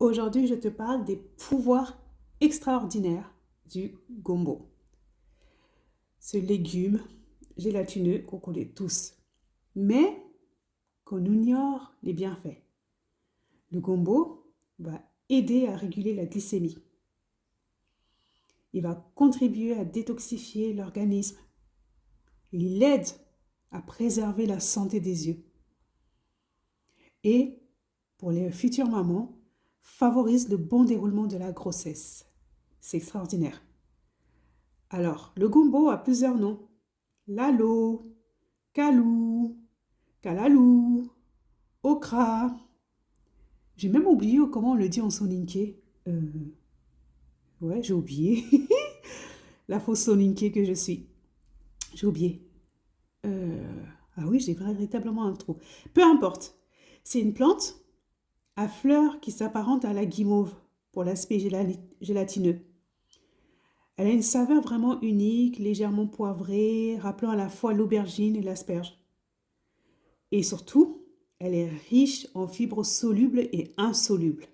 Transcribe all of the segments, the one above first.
Aujourd'hui, je te parle des pouvoirs extraordinaires du gombo. Ce légume gélatineux qu'on connaît tous, mais qu'on ignore les bienfaits. Le gombo va aider à réguler la glycémie. Il va contribuer à détoxifier l'organisme. Il aide à préserver la santé des yeux. Et pour les futures mamans, favorise le bon déroulement de la grossesse. C'est extraordinaire. Alors, le gombo a plusieurs noms. Lalo, kalou, kalalou, okra. J'ai même oublié comment on le dit en soninké. Ouais, j'ai oublié. La fausse soninké que je suis. J'ai oublié. Ah oui, j'ai véritablement un trou. Peu importe. C'est une plante à fleurs qui s'apparente à la guimauve pour l'aspect gélatineux. Elle a une saveur vraiment unique, légèrement poivrée, rappelant à la fois l'aubergine et l'asperge. Et surtout, elle est riche en fibres solubles et insolubles,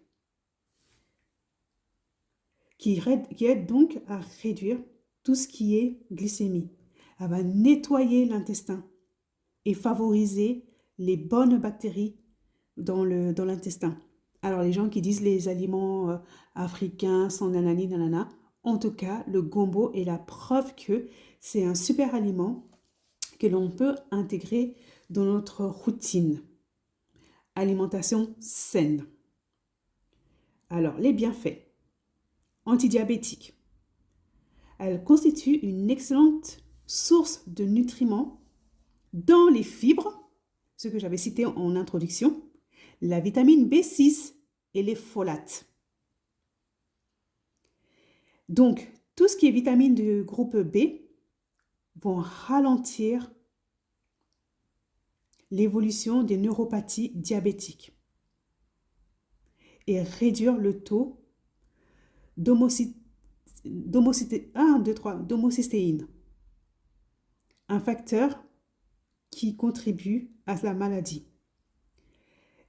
qui aident donc à réduire tout ce qui est glycémie. Elle va nettoyer l'intestin et favoriser les bonnes bactéries dans l'intestin. Alors les gens qui disent les aliments africains sont nanani nanana, en tout cas le gombo est la preuve que c'est un super aliment que l'on peut intégrer dans notre routine. Alimentation saine. Alors les bienfaits. Antidiabétique. Elle constitue une excellente source de nutriments dans les fibres, ce que j'avais cité en introduction, la vitamine B6 et les folates. Donc, tout ce qui est vitamine du groupe B vont ralentir l'évolution des neuropathies diabétiques et réduire le taux d'homocystéine, un facteur qui contribue à la maladie.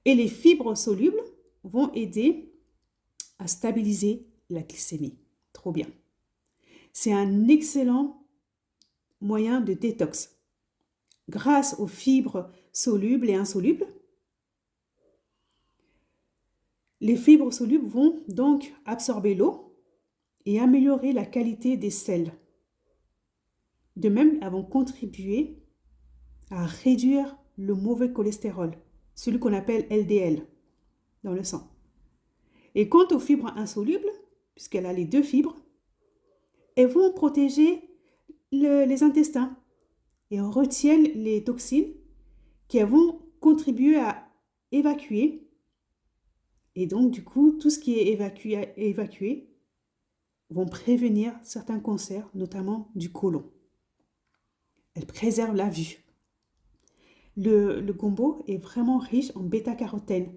Et les fibres solubles vont aider à stabiliser la glycémie. Trop bien. C'est un excellent moyen de détox. Grâce aux fibres solubles et insolubles, les fibres solubles vont donc absorber l'eau et améliorer la qualité des selles. De même, elles vont contribuer à réduire le mauvais cholestérol, celui qu'on appelle LDL, dans le sang. Et quant aux fibres insolubles, puisqu'elle a les deux fibres, elles vont protéger les intestins et retiennent les toxines qui vont contribuer à évacuer. Et donc, du coup, tout ce qui est évacué vont prévenir certains cancers, notamment du côlon. Elle préserve la vue. Le gombo est vraiment riche en bêta-carotène,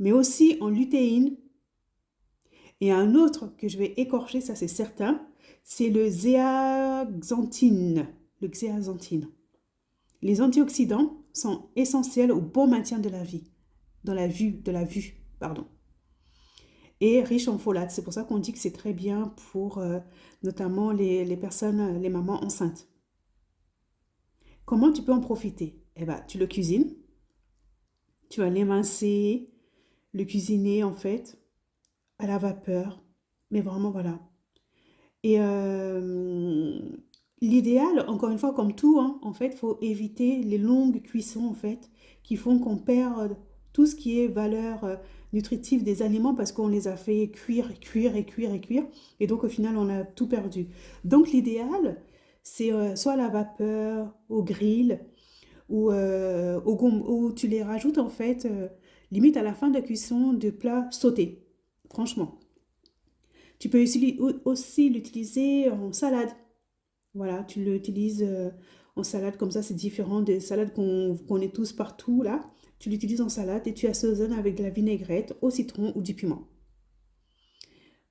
mais aussi en lutéine. Et un autre que je vais écorcher, ça c'est certain, c'est le zéaxanthine. Le zéaxanthine. Les antioxydants sont essentiels au bon maintien de la vie, de la vue, pardon. Et riche en folates. C'est pour ça qu'on dit que c'est très bien pour notamment les personnes, les mamans enceintes. Comment tu peux en profiter? Eh bien, tu le cuisines, tu vas l'émincer, le cuisiner en fait à la vapeur, mais vraiment voilà. Et l'idéal, encore une fois, comme tout, hein, en fait, il faut éviter les longues cuissons en fait, qui font qu'on perd tout ce qui est valeur nutritive des aliments parce qu'on les a fait cuire, cuire et cuire et cuire. Et donc au final, on a tout perdu. Donc l'idéal, c'est soit à la vapeur, au grill, ou où tu les rajoutes en fait, limite à la fin de la cuisson de plats sautés. Franchement. Tu peux aussi l'utiliser en salade. Voilà, tu l'utilises en salade comme ça, c'est différent des salades qu'on connaît tous partout là. Tu l'utilises en salade et tu assaisonnes avec de la vinaigrette au citron ou du piment.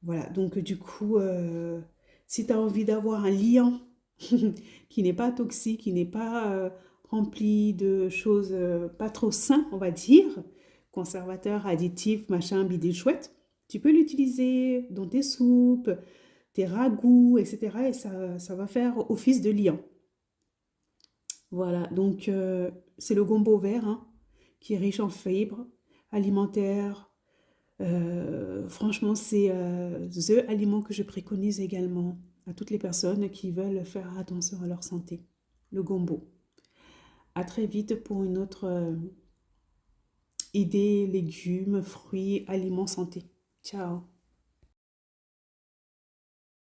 Voilà, donc du coup, si tu as envie d'avoir un liant qui n'est pas toxique, qui n'est pas rempli de choses pas trop saines, on va dire, conservateur, additif, machin, bidule chouette, tu peux l'utiliser dans tes soupes, tes ragoûts, etc. Et ça va faire office de liant. Voilà, donc c'est le gombo vert hein, qui est riche en fibres alimentaires. Franchement, c'est the aliment que je préconise également à toutes les personnes qui veulent faire attention à leur santé. Le gombo. À très vite pour une autre idée, légumes, fruits, aliments santé. Ciao